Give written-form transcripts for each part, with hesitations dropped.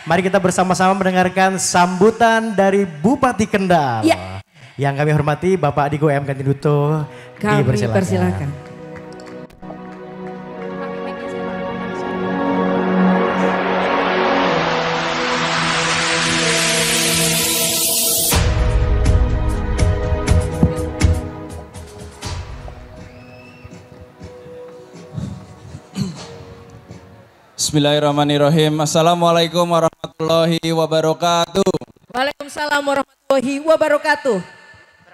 Mari kita bersama-sama mendengarkan sambutan dari Bupati Kendal. Ya. Yang kami hormati Bapak Digo M. Kandiduto. Kami persilakan. Bismillahirrahmanirrahim. Assalamualaikum warahmatullahi wabarakatuh. Waalaikumsalam warahmatullahi wabarakatuh.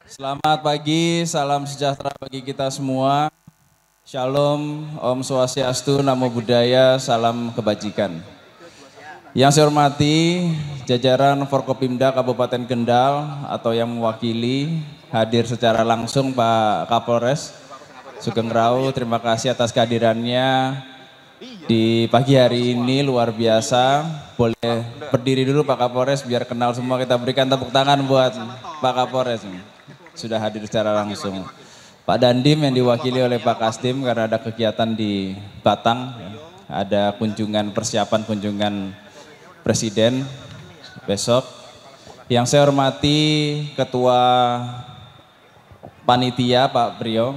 Selamat pagi, salam sejahtera bagi kita semua. Shalom, Om Swastiastu, Namo Buddhaya, salam kebajikan. Yang saya hormati jajaran Forkopimda Kabupaten Kendal atau yang mewakili hadir secara langsung Pak Kapolres Sugeng Rau, terima kasih atas kehadirannya. Di pagi hari ini luar biasa, boleh berdiri dulu Pak Kapolres biar kenal semua, kita berikan tepuk tangan buat Pak Kapolres, sudah hadir secara langsung. Pak Dandim yang diwakili oleh Pak Kastim karena ada kegiatan di Batang, ada kunjungan persiapan kunjungan Presiden besok. Yang saya hormati Ketua Panitia Pak Priyo,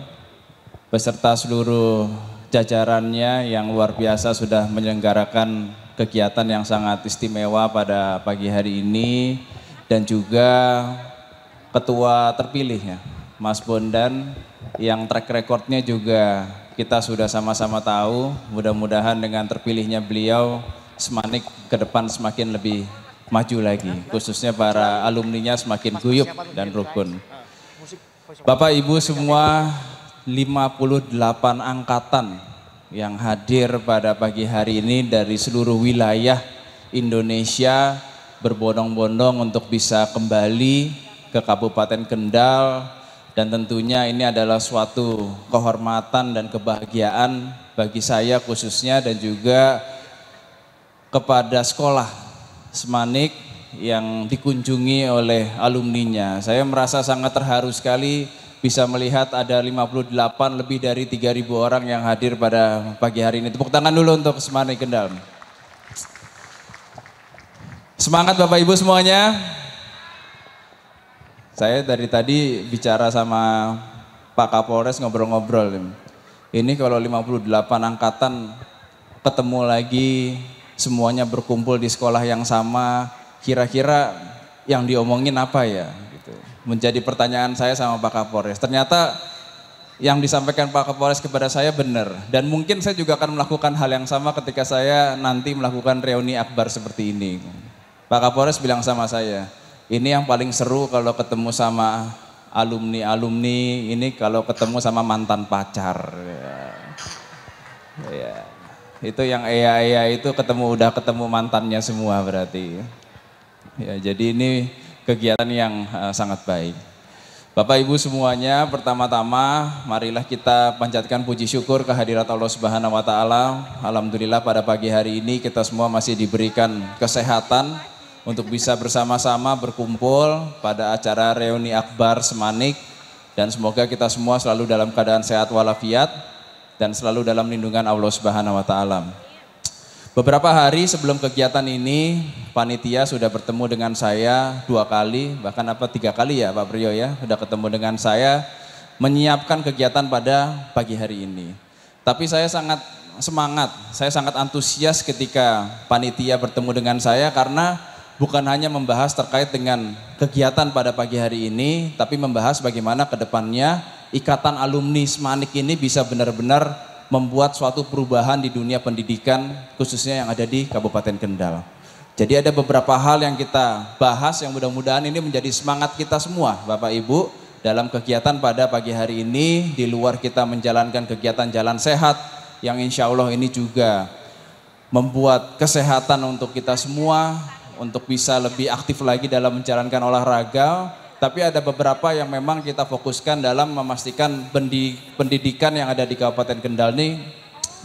beserta seluruh jajarannya yang luar biasa sudah menyelenggarakan kegiatan yang sangat istimewa pada pagi hari ini, dan juga ketua terpilihnya Mas Bondan yang track recordnya juga kita sudah sama-sama tahu. Mudah-mudahan dengan terpilihnya beliau Semanik ke depan semakin lebih maju lagi, khususnya para alumninya semakin guyup dan rukun. Bapak Ibu semua, 58 angkatan yang hadir pada pagi hari ini dari seluruh wilayah Indonesia berbondong-bondong untuk bisa kembali ke Kabupaten Kendal, dan tentunya ini adalah suatu kehormatan dan kebahagiaan bagi saya khususnya dan juga kepada sekolah Semanik yang dikunjungi oleh alumninya. Saya merasa sangat terharu sekali bisa melihat ada 58 lebih dari 3.000 orang yang hadir pada pagi hari ini. Tepuk tangan dulu untuk Semanik Kendal. Semangat Bapak Ibu semuanya. Saya dari tadi bicara sama Pak Kapolres ngobrol-ngobrol. Ini kalau 58 angkatan ketemu lagi semuanya berkumpul di sekolah yang sama, kira-kira yang diomongin apa ya? Menjadi pertanyaan saya sama Pak Kapolres. Ternyata yang disampaikan Pak Kapolres kepada saya benar. Dan mungkin saya juga akan melakukan hal yang sama ketika saya nanti melakukan reuni akbar seperti ini. Pak Kapolres bilang sama saya, ini yang paling seru kalau ketemu sama alumni-alumni, ini kalau ketemu sama mantan pacar. Ya. Itu yang iya itu udah ketemu mantannya semua berarti. Ya, jadi ini kegiatan yang sangat baik. Bapak Ibu semuanya, pertama-tama marilah kita panjatkan puji syukur kehadirat Allah Subhanahu wa taala. Alhamdulillah pada pagi hari ini kita semua masih diberikan kesehatan untuk bisa bersama-sama berkumpul pada acara reuni akbar Semanik, dan semoga kita semua selalu dalam keadaan sehat walafiat dan selalu dalam lindungan Allah Subhanahu wa taala. Beberapa hari sebelum kegiatan ini, panitia sudah bertemu dengan saya 2 kali, bahkan 3 kali ya Pak Priyo ya, sudah ketemu dengan saya menyiapkan kegiatan pada pagi hari ini. Tapi saya sangat semangat, saya sangat antusias ketika panitia bertemu dengan saya karena bukan hanya membahas terkait dengan kegiatan pada pagi hari ini, tapi membahas bagaimana ke depannya ikatan alumni Semanik ini bisa benar-benar membuat suatu perubahan di dunia pendidikan khususnya yang ada di Kabupaten Kendal. Jadi ada beberapa hal yang kita bahas yang mudah-mudahan ini menjadi semangat kita semua Bapak Ibu dalam kegiatan pada pagi hari ini, di luar kita menjalankan kegiatan jalan sehat yang insya Allah ini juga membuat kesehatan untuk kita semua, untuk bisa lebih aktif lagi dalam menjalankan olahraga. Tapi ada beberapa yang memang kita fokuskan dalam memastikan pendidikan yang ada di Kabupaten Kendal ini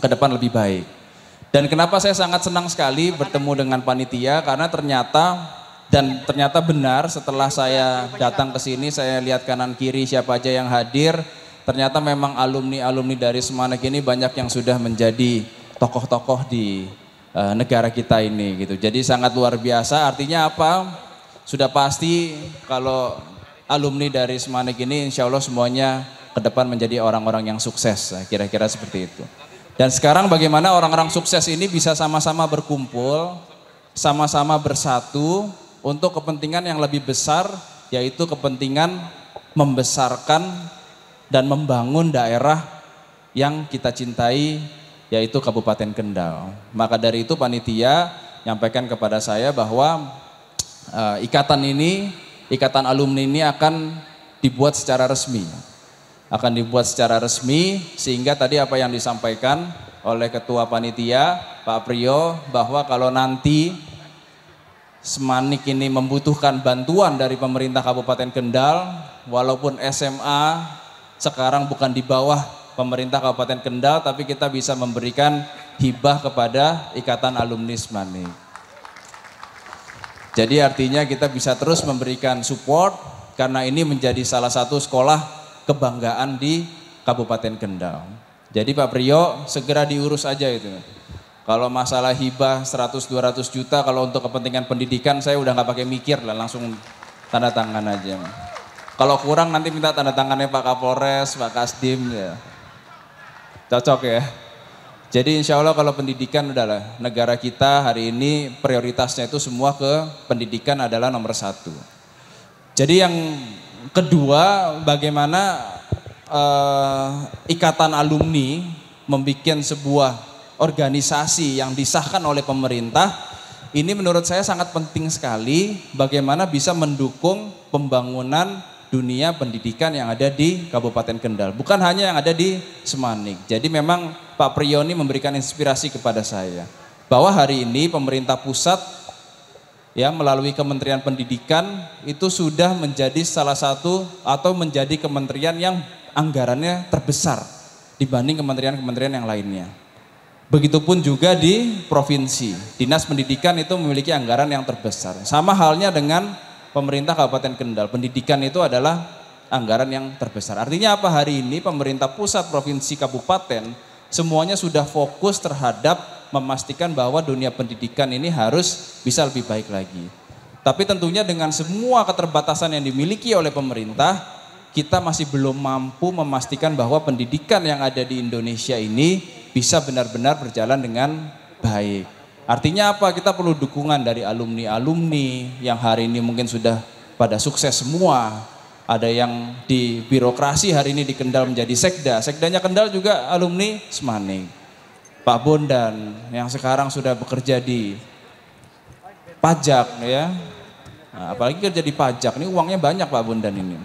ke depan lebih baik. Dan kenapa saya sangat senang sekali bertemu dengan panitia, karena ternyata benar setelah saya datang ke sini, saya lihat kanan kiri siapa aja yang hadir, ternyata memang alumni-alumni dari Semanik ini banyak yang sudah menjadi tokoh-tokoh di negara kita ini gitu. Jadi sangat luar biasa. Artinya apa? Sudah pasti kalau alumni dari Semanik ini insya Allah semuanya ke depan menjadi orang-orang yang sukses. Kira-kira seperti itu. Dan sekarang bagaimana orang-orang sukses ini bisa sama-sama berkumpul, sama-sama bersatu untuk kepentingan yang lebih besar, yaitu kepentingan membesarkan dan membangun daerah yang kita cintai, yaitu Kabupaten Kendal. Maka dari itu panitia nyampaikan kepada saya bahwa ikatan alumni ini akan dibuat secara resmi. Akan dibuat secara resmi sehingga tadi apa yang disampaikan oleh Ketua Panitia Pak Priyo bahwa kalau nanti Semanik ini membutuhkan bantuan dari pemerintah Kabupaten Kendal, walaupun SMA sekarang bukan di bawah pemerintah Kabupaten Kendal, tapi kita bisa memberikan hibah kepada Ikatan Alumni Semanik. Jadi artinya kita bisa terus memberikan support karena ini menjadi salah satu sekolah kebanggaan di Kabupaten Kendal. Jadi Pak Priyo segera diurus aja itu. Kalau masalah hibah 100-200 juta kalau untuk kepentingan pendidikan saya udah nggak pakai mikir lah, langsung tanda tangan aja. Kalau kurang nanti minta tanda tangannya Pak Kapolres, Pak Kasdim ya. Cocok ya. Jadi insya Allah kalau pendidikan udahlah, negara kita hari ini prioritasnya itu semua ke pendidikan adalah nomor satu. Jadi yang kedua, bagaimana ikatan alumni membuat sebuah organisasi yang disahkan oleh pemerintah, ini menurut saya sangat penting sekali bagaimana bisa mendukung pembangunan dunia pendidikan yang ada di Kabupaten Kendal, bukan hanya yang ada di Semanik. Jadi memang Pak Priyo ini memberikan inspirasi kepada saya bahwa hari ini pemerintah pusat ya melalui Kementerian Pendidikan itu sudah menjadi salah satu atau menjadi kementerian yang anggarannya terbesar dibanding kementerian-kementerian yang lainnya. Begitupun juga di provinsi, Dinas Pendidikan itu memiliki anggaran yang terbesar. Sama halnya dengan pemerintah Kabupaten Kendal, pendidikan itu adalah anggaran yang terbesar. Artinya apa? Hari ini pemerintah pusat, provinsi, kabupaten semuanya sudah fokus terhadap memastikan bahwa dunia pendidikan ini harus bisa lebih baik lagi. Tapi tentunya dengan semua keterbatasan yang dimiliki oleh pemerintah, kita masih belum mampu memastikan bahwa pendidikan yang ada di Indonesia ini bisa benar-benar berjalan dengan baik. Artinya apa? Kita perlu dukungan dari alumni-alumni yang hari ini mungkin sudah pada sukses semua. Ada yang di birokrasi hari ini di Kendal menjadi sekda. Sekdanya Kendal juga alumni Semanik. Pak Bondan yang sekarang sudah bekerja di pajak ya. Nah, apalagi kerja di pajak, ini uangnya banyak Pak Bondan ini.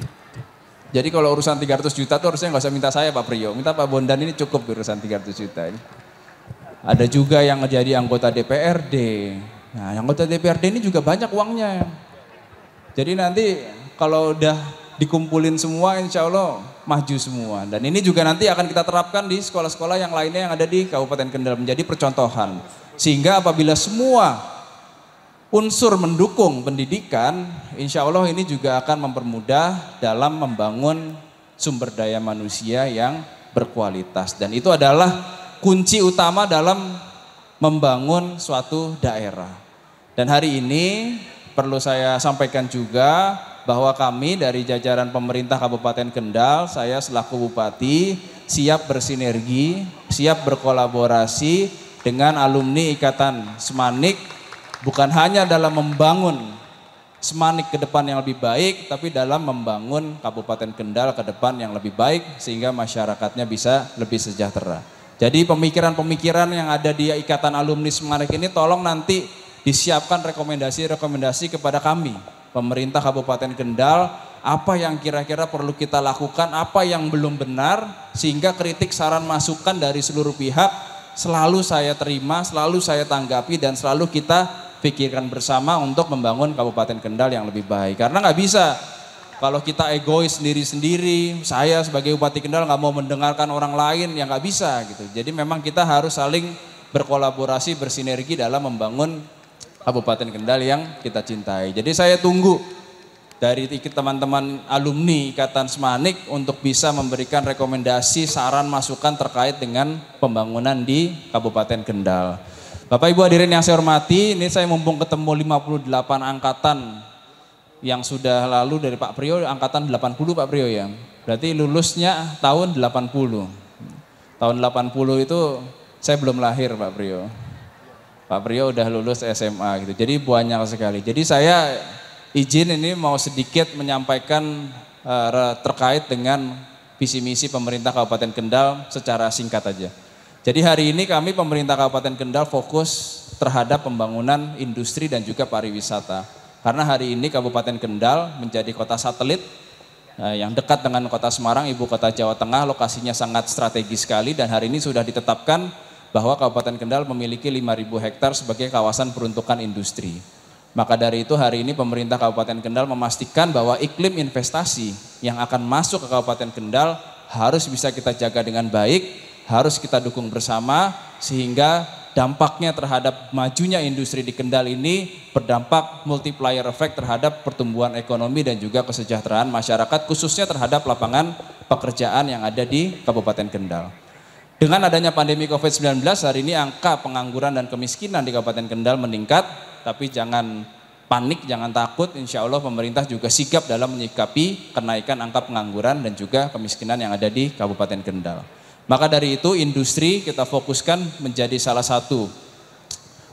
Jadi kalau urusan 300 juta tuh harusnya nggak usah minta saya Pak Priyo, minta Pak Bondan ini cukup urusan 300 juta ini. Ada juga yang jadi anggota DPRD. Nah, anggota DPRD ini juga banyak uangnya. Jadi nanti kalau udah dikumpulin semua insya Allah maju semua. Dan ini juga nanti akan kita terapkan di sekolah-sekolah yang lainnya yang ada di Kabupaten Kendal menjadi percontohan. Sehingga apabila semua unsur mendukung pendidikan, insya Allah ini juga akan mempermudah dalam membangun sumber daya manusia yang berkualitas. Dan itu adalah kunci utama dalam membangun suatu daerah. Dan hari ini perlu saya sampaikan juga bahwa kami dari jajaran pemerintah Kabupaten Kendal, saya selaku Bupati siap bersinergi, siap berkolaborasi dengan alumni Ikatan Semanik, bukan hanya dalam membangun Semanik ke depan yang lebih baik, tapi dalam membangun Kabupaten Kendal ke depan yang lebih baik sehingga masyarakatnya bisa lebih sejahtera. Jadi pemikiran-pemikiran yang ada di Ikatan Alumni Semanik ini tolong nanti disiapkan rekomendasi-rekomendasi kepada kami, pemerintah Kabupaten Kendal, apa yang kira-kira perlu kita lakukan, apa yang belum benar, sehingga kritik, saran, masukan dari seluruh pihak selalu saya terima, selalu saya tanggapi, dan selalu kita pikirkan bersama untuk membangun Kabupaten Kendal yang lebih baik. Karena nggak bisa kalau kita egois sendiri-sendiri, saya sebagai Bupati Kendal nggak mau mendengarkan orang lain, ya nggak bisa gitu. Jadi memang kita harus saling berkolaborasi, bersinergi dalam membangun Kabupaten Kendal yang kita cintai. Jadi saya tunggu dari teman-teman alumni Ikatan Semanik untuk bisa memberikan rekomendasi, saran, masukan terkait dengan pembangunan di Kabupaten Kendal. Bapak Ibu hadirin yang saya hormati, ini saya mumpung ketemu 58 angkatan yang sudah lalu dari Pak Priyo, angkatan 80 Pak Priyo ya. Berarti lulusnya tahun 80. Tahun 80 itu saya belum lahir Pak Priyo. Pak Priyo udah lulus SMA gitu. Jadi banyak sekali. Jadi saya izin ini mau sedikit menyampaikan terkait dengan visi misi pemerintah Kabupaten Kendal secara singkat aja. Jadi hari ini kami pemerintah Kabupaten Kendal fokus terhadap pembangunan industri dan juga pariwisata. Karena hari ini Kabupaten Kendal menjadi kota satelit yang dekat dengan kota Semarang, ibu kota Jawa Tengah, lokasinya sangat strategis sekali dan hari ini sudah ditetapkan bahwa Kabupaten Kendal memiliki 5.000 hektar sebagai kawasan peruntukan industri. Maka dari itu hari ini pemerintah Kabupaten Kendal memastikan bahwa iklim investasi yang akan masuk ke Kabupaten Kendal harus bisa kita jaga dengan baik, harus kita dukung bersama sehingga dampaknya terhadap majunya industri di Kendal ini berdampak multiplier effect terhadap pertumbuhan ekonomi dan juga kesejahteraan masyarakat khususnya terhadap lapangan pekerjaan yang ada di Kabupaten Kendal. Dengan adanya pandemi COVID-19 hari ini angka pengangguran dan kemiskinan di Kabupaten Kendal meningkat, tapi jangan panik, jangan takut, insya Allah pemerintah juga sigap dalam menyikapi kenaikan angka pengangguran dan juga kemiskinan yang ada di Kabupaten Kendal. Maka dari itu industri kita fokuskan menjadi salah satu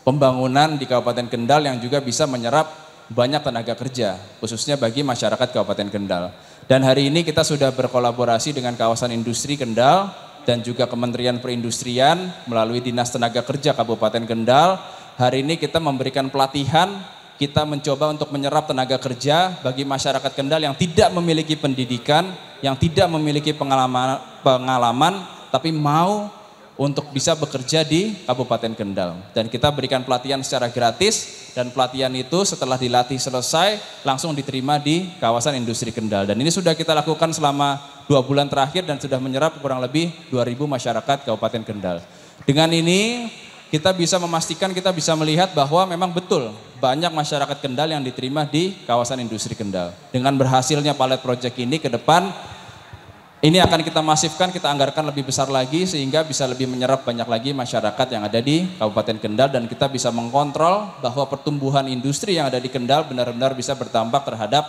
pembangunan di Kabupaten Kendal yang juga bisa menyerap banyak tenaga kerja, khususnya bagi masyarakat Kabupaten Kendal. Dan hari ini kita sudah berkolaborasi dengan kawasan industri Kendal dan juga Kementerian Perindustrian melalui Dinas Tenaga Kerja Kabupaten Kendal. Hari ini kita memberikan pelatihan, kita mencoba untuk menyerap tenaga kerja bagi masyarakat Kendal yang tidak memiliki pendidikan, yang tidak memiliki pengalaman tapi mau untuk bisa bekerja di Kabupaten Kendal. Dan kita berikan pelatihan secara gratis dan pelatihan itu setelah dilatih selesai langsung diterima di kawasan industri Kendal. Dan ini sudah kita lakukan selama 2 bulan terakhir dan sudah menyerap kurang lebih 2.000 masyarakat Kabupaten Kendal. Dengan ini kita bisa memastikan, kita bisa melihat bahwa memang betul banyak masyarakat Kendal yang diterima di kawasan industri Kendal. Dengan berhasilnya pilot project ini ke depan, ini akan kita masifkan, kita anggarkan lebih besar lagi sehingga bisa lebih menyerap banyak lagi masyarakat yang ada di Kabupaten Kendal dan kita bisa mengkontrol bahwa pertumbuhan industri yang ada di Kendal benar-benar bisa berdampak terhadap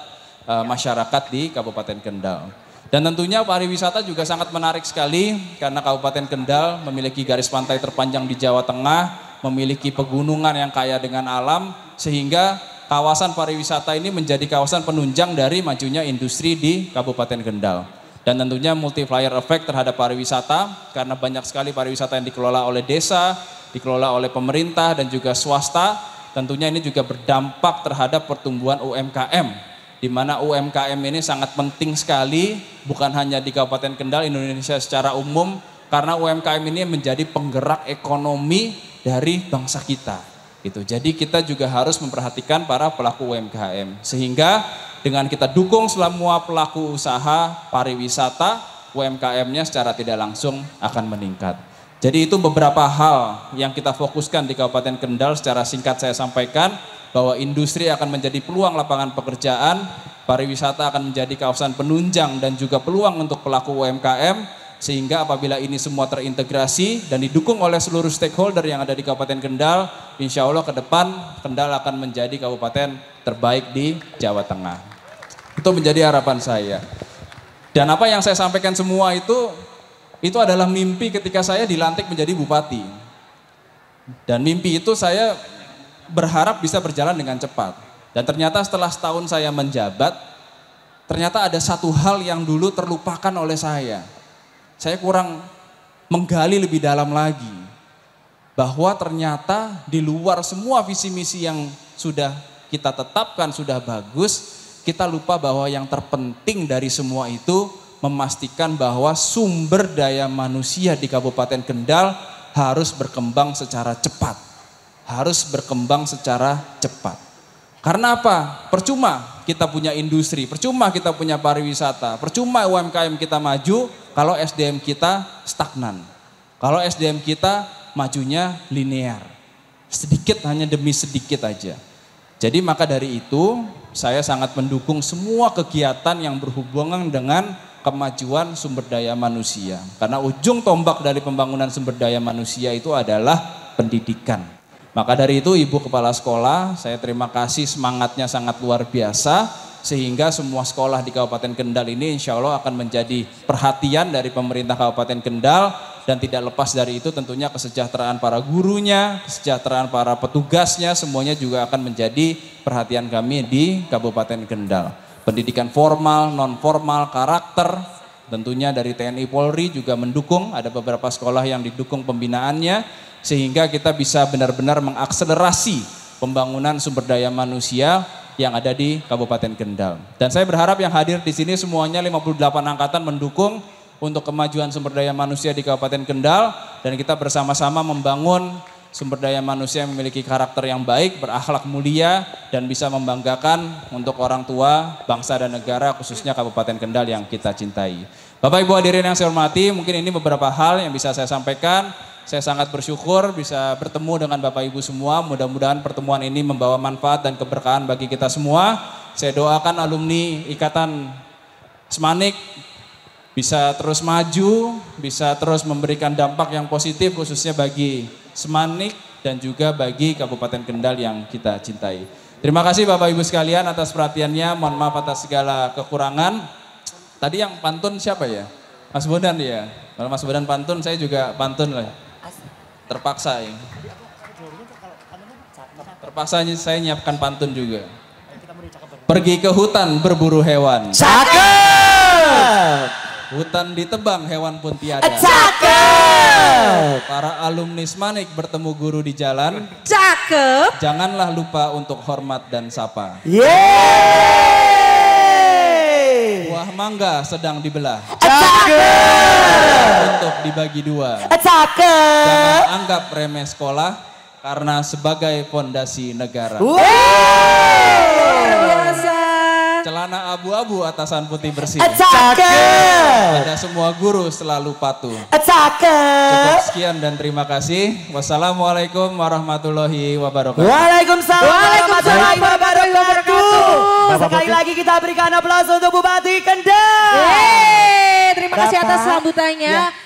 masyarakat di Kabupaten Kendal. Dan tentunya pariwisata juga sangat menarik sekali karena Kabupaten Kendal memiliki garis pantai terpanjang di Jawa Tengah, memiliki pegunungan yang kaya dengan alam sehingga kawasan pariwisata ini menjadi kawasan penunjang dari majunya industri di Kabupaten Kendal. Dan tentunya multiplier effect terhadap pariwisata karena banyak sekali pariwisata yang dikelola oleh desa, dikelola oleh pemerintah dan juga swasta. Tentunya ini juga berdampak terhadap pertumbuhan UMKM, di mana UMKM ini sangat penting sekali bukan hanya di Kabupaten Kendal, Indonesia secara umum, karena UMKM ini menjadi penggerak ekonomi dari bangsa kita. Jadi kita juga harus memperhatikan para pelaku UMKM sehingga dengan kita dukung semua pelaku usaha pariwisata, UMKM-nya secara tidak langsung akan meningkat. Jadi itu beberapa hal yang kita fokuskan di Kabupaten Kendal. Secara singkat saya sampaikan bahwa industri akan menjadi peluang lapangan pekerjaan, pariwisata akan menjadi kawasan penunjang dan juga peluang untuk pelaku UMKM. Sehingga apabila ini semua terintegrasi dan didukung oleh seluruh stakeholder yang ada di Kabupaten Kendal, insya Allah ke depan Kendal akan menjadi kabupaten terbaik di Jawa Tengah. Itu menjadi harapan saya. Dan apa yang saya sampaikan semua itu adalah mimpi ketika saya dilantik menjadi bupati. Dan mimpi itu saya berharap bisa berjalan dengan cepat. Dan ternyata setelah setahun saya menjabat, ternyata ada satu hal yang dulu terlupakan oleh saya. Saya kurang menggali lebih dalam lagi. Bahwa ternyata di luar semua visi misi yang sudah kita tetapkan sudah bagus, kita lupa bahwa yang terpenting dari semua itu memastikan bahwa sumber daya manusia di Kabupaten Kendal harus berkembang secara cepat. Harus berkembang secara cepat. Karena apa? Percuma kita punya industri, percuma kita punya pariwisata, percuma UMKM kita maju kalau SDM kita stagnan. Kalau SDM kita majunya linear. Sedikit hanya demi sedikit aja. Jadi maka dari itu saya sangat mendukung semua kegiatan yang berhubungan dengan kemajuan sumber daya manusia. Karena ujung tombak dari pembangunan sumber daya manusia itu adalah pendidikan. Maka dari itu Ibu Kepala Sekolah, saya terima kasih semangatnya sangat luar biasa. Sehingga semua sekolah di Kabupaten Kendal ini insya Allah akan menjadi perhatian dari pemerintah Kabupaten Kendal. Dan tidak lepas dari itu tentunya kesejahteraan para gurunya, kesejahteraan para petugasnya, semuanya juga akan menjadi perhatian kami di Kabupaten Kendal. Pendidikan formal, non formal, karakter, tentunya dari TNI Polri juga mendukung, ada beberapa sekolah yang didukung pembinaannya. Sehingga kita bisa benar-benar mengakselerasi pembangunan sumber daya manusia yang ada di Kabupaten Kendal. Dan saya berharap yang hadir di sini semuanya 58 angkatan mendukung untuk kemajuan sumber daya manusia di Kabupaten Kendal. Dan kita bersama-sama membangun sumber daya manusia yang memiliki karakter yang baik, berakhlak mulia, dan bisa membanggakan untuk orang tua, bangsa dan negara, khususnya Kabupaten Kendal yang kita cintai. Bapak Ibu hadirin yang saya hormati, mungkin ini beberapa hal yang bisa saya sampaikan. Saya sangat bersyukur bisa bertemu dengan Bapak Ibu semua. Mudah-mudahan pertemuan ini membawa manfaat dan keberkahan bagi kita semua. Saya doakan alumni Ikatan Semanik bisa terus maju, bisa terus memberikan dampak yang positif khususnya bagi Semanik dan juga bagi Kabupaten Kendal yang kita cintai. Terima kasih Bapak Ibu sekalian atas perhatiannya. Mohon maaf atas segala kekurangan. Tadi yang pantun siapa ya? Mas Bondan ya. Kalau Mas Bondan pantun, saya juga pantun lah. Terpaksa ya. Terpaksa saya nyiapkan pantun juga. Pergi ke hutan berburu hewan. Cakep. Hutan ditebang, hewan pun tiada. Cakep. Para alumni Semanik bertemu guru di jalan. Cakep. Janganlah lupa untuk hormat dan sapa. Yeay. Buah mangga sedang dibelah. Cakep. Untuk dibagi dua. Cakep. Jangan anggap remeh sekolah karena sebagai fondasi negara. Wow. Luar biasa. Celana abu-abu, atasan putih bersih. Cakep. Pada semua guru selalu patuh. Cakep. Cukup sekian dan terima kasih. Wassalamualaikum warahmatullahi wabarakatuh. Waalaikumsalam warahmatullahi wabarakatuh. Sekali lagi kita berikan aplaus untuk Bupati Kendal. Terima kasih atas sambutannya.